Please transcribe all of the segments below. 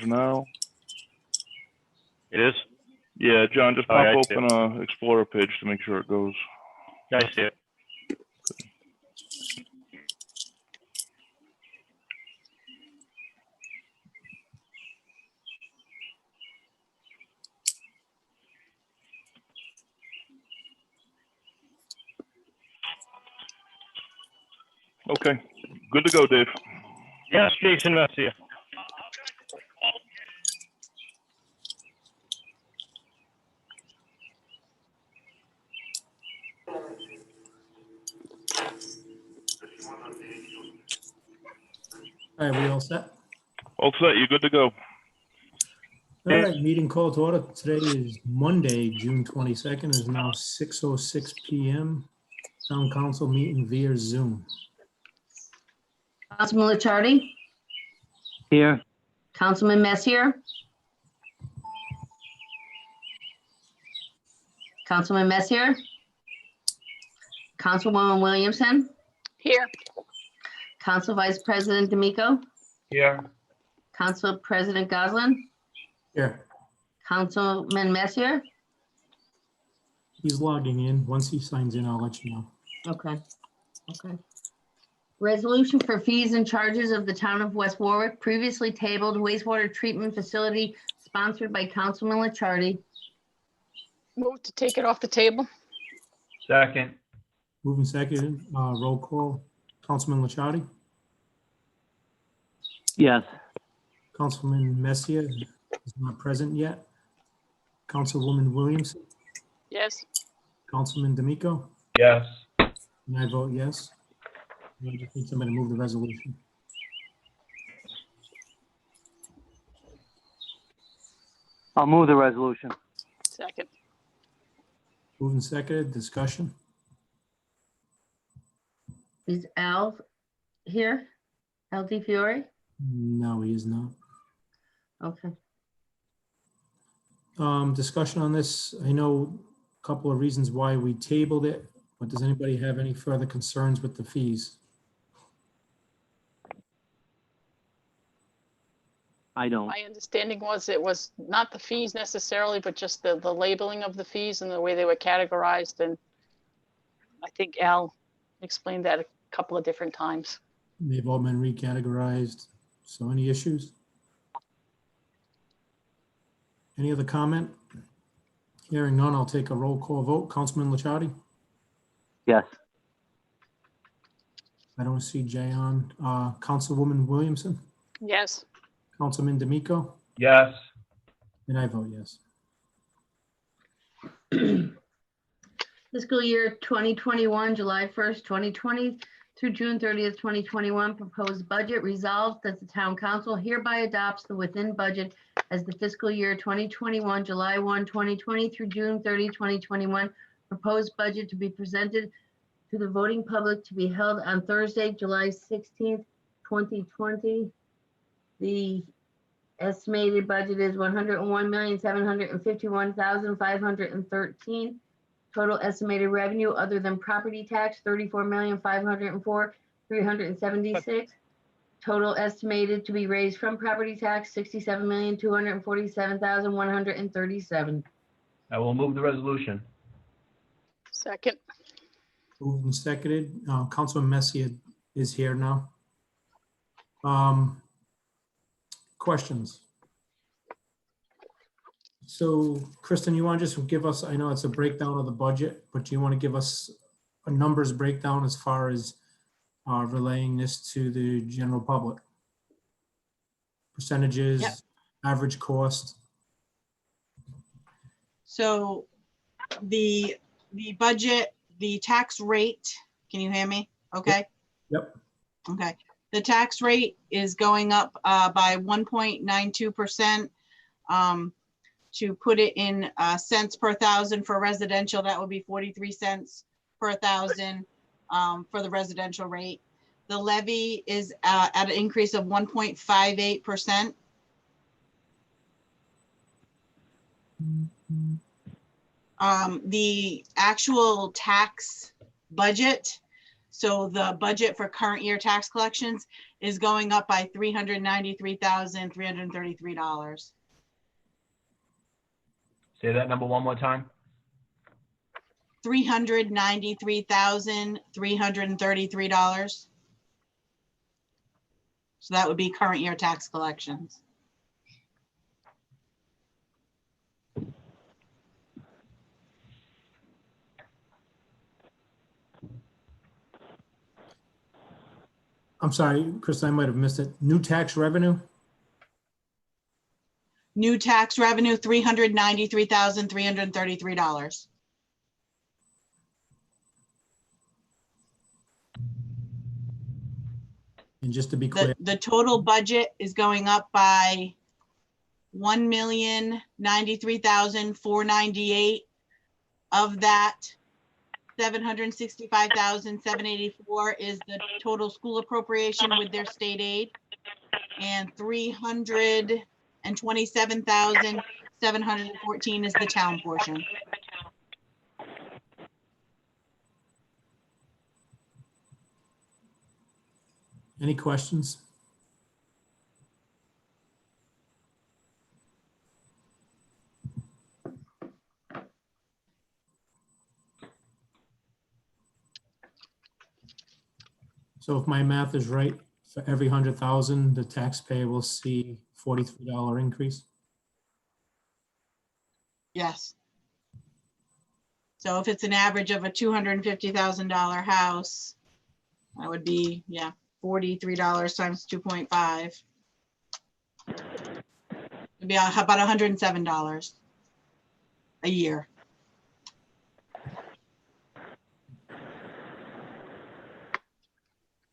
storage now. It is? Yeah, John, just Oh, pop yeah, I see open a Explorer page to make sure it goes. Yeah, I see it. Okay, good to go, Dave. Yes, Jason Messier. All right, we all set? All set, you good to go? All right, meeting called to order. Today is Monday, June 22nd. It is now 6:06 PM. Town council meeting via Zoom. Councilman Licciardi, Here, Councilman Messier. Councilman Messier. Councilwoman Williamson, Here. Council Vice President D'Amico, Here. Council President Goslin, Here, Councilman Messier. he's logging in. Once he signs in, I'll let you know. Okay, okay. Resolution for fees and charges of the town of West Warwick, previously tabled wastewater treatment facility sponsored by Councilman Licciardi. Move to take it off the table. Second. Moving second, roll call. Councilman Licciardi, yes. Councilman Messier is not present yet. Councilwoman Williamson, Yes. Councilman D'Amico, Yes. and I vote yes. I just need somebody to move the resolution. I'll move the resolution. Second. Moving second, discussion. Is Al here? Al DiFiore? No, he is not. Okay. Discussion on this. I know a couple of reasons why we tabled it, but does anybody have any further concerns with the fees? I don't. My understanding was it was not the fees necessarily, but just the labeling of the fees and the way they were categorized. And I think Al explained that a couple of different times. They've all been recategorized. So any issues? Any other comment? Hearing none, I'll take a roll call vote. Councilman Licciardi? Yes. I don't see Jay on. Councilwoman Williamson? Yes. Councilman D'Amico? Yes. And I vote yes. Fiscal year 2021, July 1st, 2020 through June 30th, 2021, proposed budget resolved that the town council hereby adopts the within budget as the fiscal year 2021, July 1, 2020 through June 30, 2021, proposed budget to be presented to the voting public to be held on Thursday, July 16th, 2020. The estimated budget is 101,751,513. Total estimated revenue other than property tax, 34,504,376. Total estimated to be raised from property tax, 67,247,137. I will move the resolution. Second. Moved and seconded. Councilman Messier is here now. Questions? So Kristen, you want to just give us, I know it's a breakdown of the budget, but do you want to give us a numbers breakdown as far as relaying this to the general public? Percentages, Yep. average cost? So the budget, the tax rate, can you hear me? Okay. Yep. Okay. The tax rate is going up by 1.92%. To put it in cents per thousand for residential, that would be 43 cents per thousand for the residential rate. The levy is at an increase of 1.58%. The actual tax budget So the budget for current year tax collections is going up by $393,333. Say that number one more time. $393,333. So that would be current year tax collections. I'm sorry, Chris, I might have missed it. New tax revenue? New tax revenue, $393,333. And just to be clear, The total budget is going up by $1,093,498. Of that, $765,784 is the total school appropriation with their state aid. And $327,714 is the town portion. any questions? So if my math is right, for every 100,000, the taxpayer will see $43 increase. Yes. So if it's an average of a $250,000 house, that would be, yeah, $43 times 2.5. It'd be about $107 a year.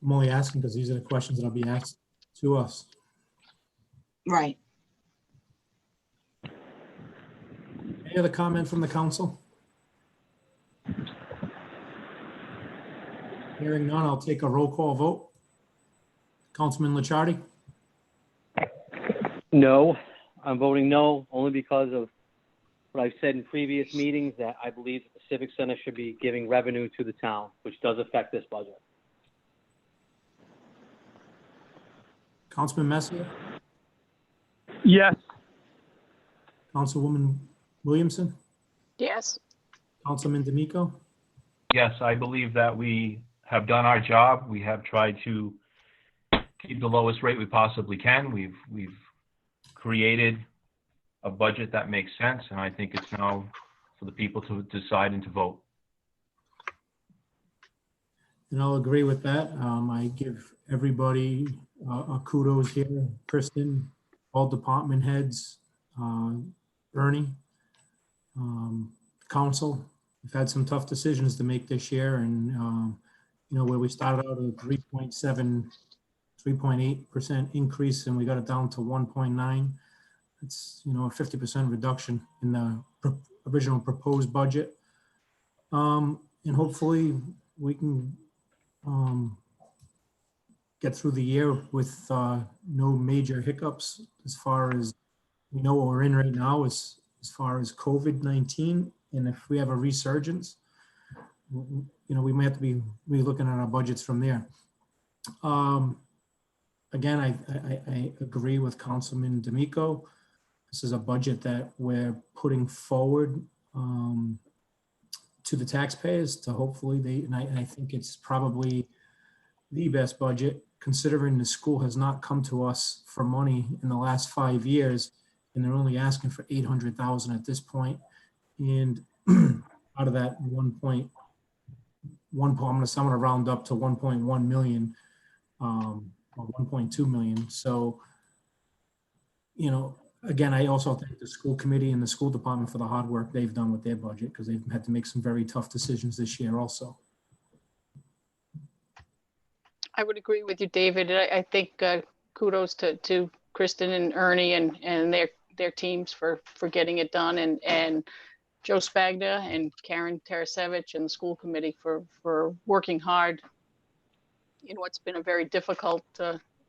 I'm only asking because these are the questions that'll be asked to us. Right. Any other comment from the council? Hearing none, I'll take a roll call vote. Councilman Licciardi? No, I'm voting no, only because of what I've said in previous meetings, that I believe that the Civic Center should be giving revenue to the town, which does affect this budget. Councilman Messier? Yes. Councilwoman Williamson? Yes. Councilman D'Amico? Yes, I believe that we have done our job. We have tried to keep the lowest rate we possibly can. We've created a budget that makes sense, and I think it's now for the people to decide and to vote. And I'll agree with that. I give everybody a kudos here, Kristen, all department heads, Bernie, council. We've had some tough decisions to make this year, and you know, where we started out at 3.8% increase, and we got it down to 1.9. It's, you know, a 50% reduction in the original proposed budget. And hopefully we can get through the year with no major hiccups as far as we know what we're in right now as far as COVID-19. And if we have a resurgence, you know, we might have to be looking at our budgets from there. Again, I agree with Councilman D'Amico. This is a budget that we're putting forward to the taxpayers to hopefully and I think it's probably the best budget, considering the school has not come to us for money in the last 5 years, and they're only asking for 800,000 at this point. And out of that I'm going to round up to 1.1 million, or 1.2 million. So, you know, again, I also thank the school committee and the school department for the hard work they've done with their budget, because they've had to make some very tough decisions this year also. I would agree with you, David. I think kudos to Kristen and Ernie and their teams for getting it done, and Joe Spagna and Karen Tarasevich and the school committee for working hard in what's been a very difficult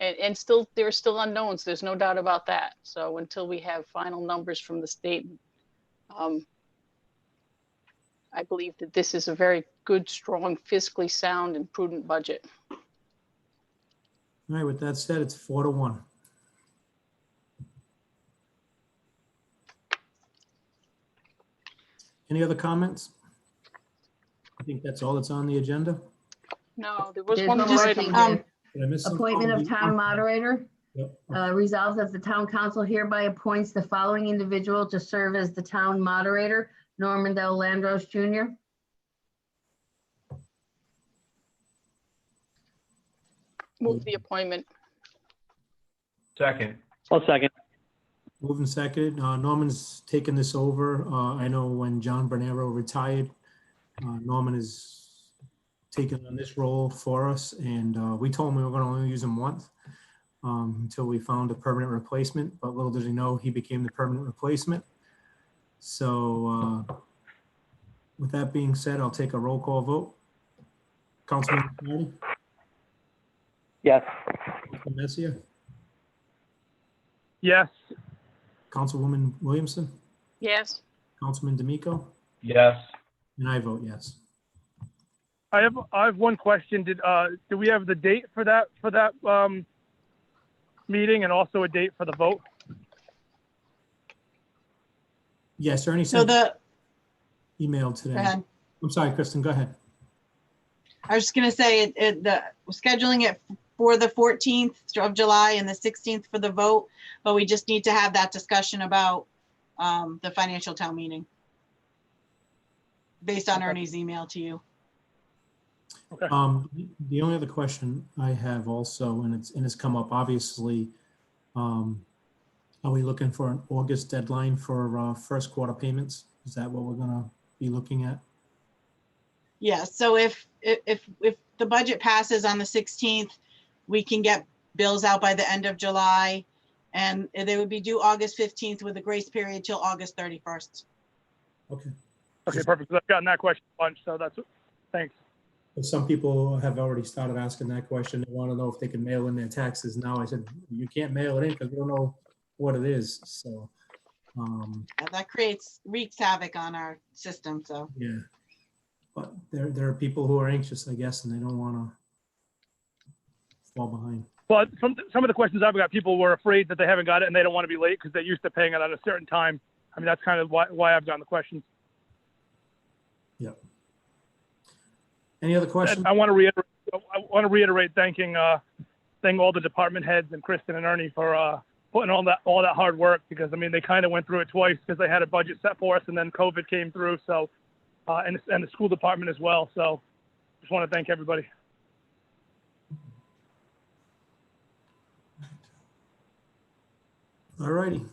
and still there are still unknowns. There's no doubt about that. So until we have final numbers from the state, I believe that this is a very good, strong, fiscally sound and prudent budget. All right, with that said, it's 4-1. Any other comments? I think that's all that's on the agenda. No, there was There's one one more more item. thing, Dave. Did I miss something? Appointment of town moderator. Yep. Resolves that the town council hereby appoints the following individual to serve as the town moderator, Norman Del Landros Jr. Move the appointment. Second. I'll second. Moved and seconded. Norman's taken this over. I know when John Bernero retired, Norman has taken on this role for us, and we told him we were going to only use him once until we found a permanent replacement. But little did he know, he became the permanent replacement. So with that being said, I'll take a roll call vote. Councilman McCarty, Yes. Councilman Messier, Yes. Councilwoman Williamson, Yes. Councilman D'Amico, Yes. and I vote yes. I have one question. Do we have the date for that meeting and also a date for the vote? Yes, Ernie So sent the, email go today. ahead. I'm sorry, Kristen, go ahead. I was just gonna say, we're scheduling it for the 14th of July and the 16th for the vote, but we just need to have that discussion about the financial town meeting based on Ernie's email to you. Okay. The only other question I have also, and it's come up, obviously, are we looking for an August deadline for first quarter payments? Is that what we're gonna be looking at? Yeah, so if the budget passes on the 16th, we can get bills out by the end of July, and they would be due August 15th with a grace period till August 31st. Okay. Okay, perfect. 'Cause I've gotten that question a bunch, so thanks. But some people have already started asking that question. They want to know if they can mail in their taxes now. I said, you can't mail it in because we don't know what it is. So, That wreaks havoc on our system, so. yeah. But there are people who are anxious, I guess, and they don't want to fall behind. Well, some of the questions I've got, people were afraid that they haven't got it and they don't want to be late because they're used to paying it at a certain time. I mean, that's kind of why I've gotten the questions. Yep. Any other questions? And I want to reiterate thanking all the department heads and Kristen and Ernie for putting all that hard work, because I mean they kind of went through it twice because they had a budget set for us and then COVID came through. So and the school department as well. So just want to thank everybody. All righty.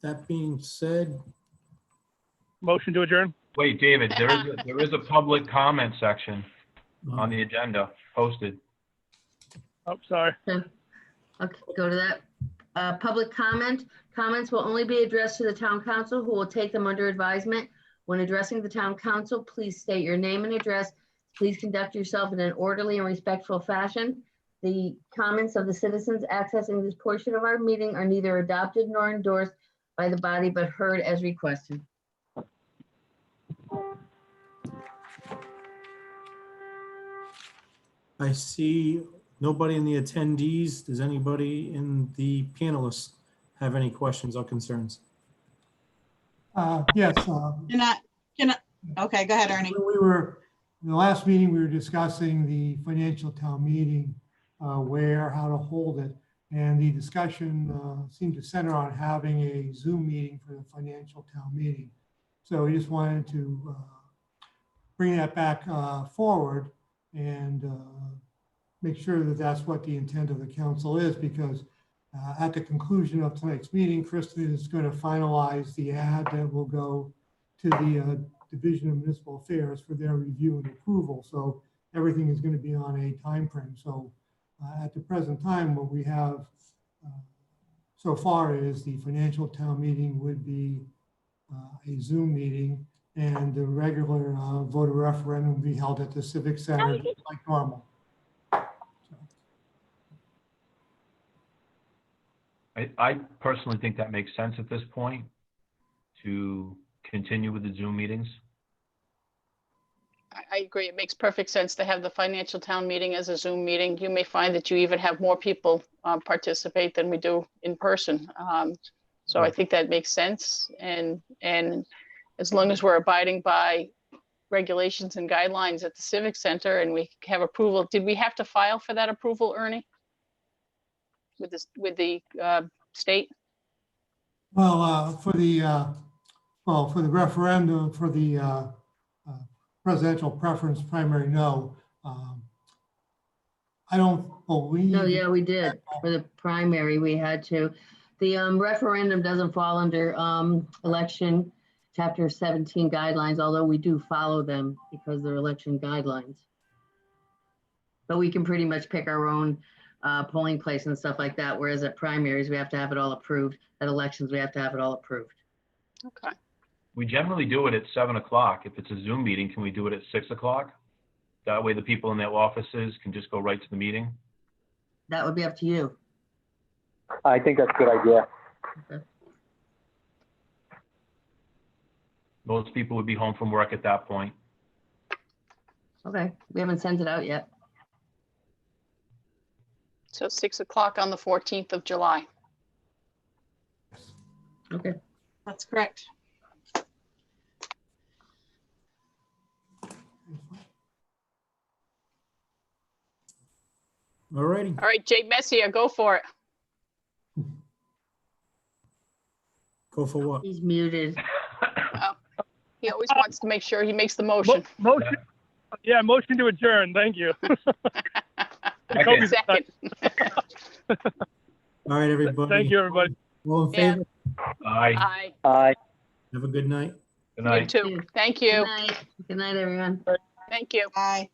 That being said, Motion to adjourn. Wait, David, there is a public comment section on the agenda posted. Oh, sorry. Okay, go to that. Public comment. Comments will only be addressed to the town council, who will take them under advisement. When addressing the town council, please state your name and address. Please conduct yourself in an orderly and respectful fashion. The comments of the citizens accessing this portion of our meeting are neither adopted nor endorsed by the body, but heard as requested. I see nobody in the attendees. Does anybody in the panelists have any questions or concerns? Yes. Okay, go ahead, Ernie. In the last meeting, we were discussing the financial town meeting, how to hold it. And the discussion seemed to center on having a Zoom meeting for the financial town meeting. So we just wanted to bring that back forward and make sure that that's what the intent of the council is, because at the conclusion of tonight's meeting, Kristen is going to finalize the ad that will go to the Division of Municipal Affairs for their review and approval. So everything is going to be on a time frame. So at the present time, what we have so far is the financial town meeting would be a Zoom meeting, and the regular voter referendum will be held at the Civic Center like normal. I personally think that makes sense at this point to continue with the Zoom meetings. I agree. It makes perfect sense to have the financial town meeting as a Zoom meeting. You may find that you even have more people participate than we do in person. So I think that makes sense. And as long as we're abiding by regulations and guidelines at the Civic Center and we have approval, did we have to file for that approval, Ernie? With the state? Well, for the referendum, for the presidential preference primary, no. I don't believe. No, yeah, we did. For the primary, we had to. The referendum doesn't fall under election chapter 17 guidelines, although we do follow them because they're election guidelines. But we can pretty much pick our own polling place and stuff like that, whereas at primaries, we have to have it all approved. At elections, we have to have it all approved. Okay. We generally do it at 7 o'clock. If it's a Zoom meeting, can we do it at 6 o'clock? That way the people in their offices can just go right to the meeting. That would be up to you. I think that's a good idea. Okay. Most people would be home from work at that point. Okay, we haven't sent it out yet. So 6 o'clock on the 14th of July. Okay. That's correct. All righty. All right, Jay Messier, go for it. Go for what? He's muted. He always wants to make sure he makes the motion. Motion, yeah, motion to adjourn. Thank you. Okay. Second. All right, everybody. Thank you, everybody. All in Yeah. favor? Aye. Aye. Aye. Have a good night. Good You night. too. Thank Good you. night. Good night, everyone. Thank you. Bye.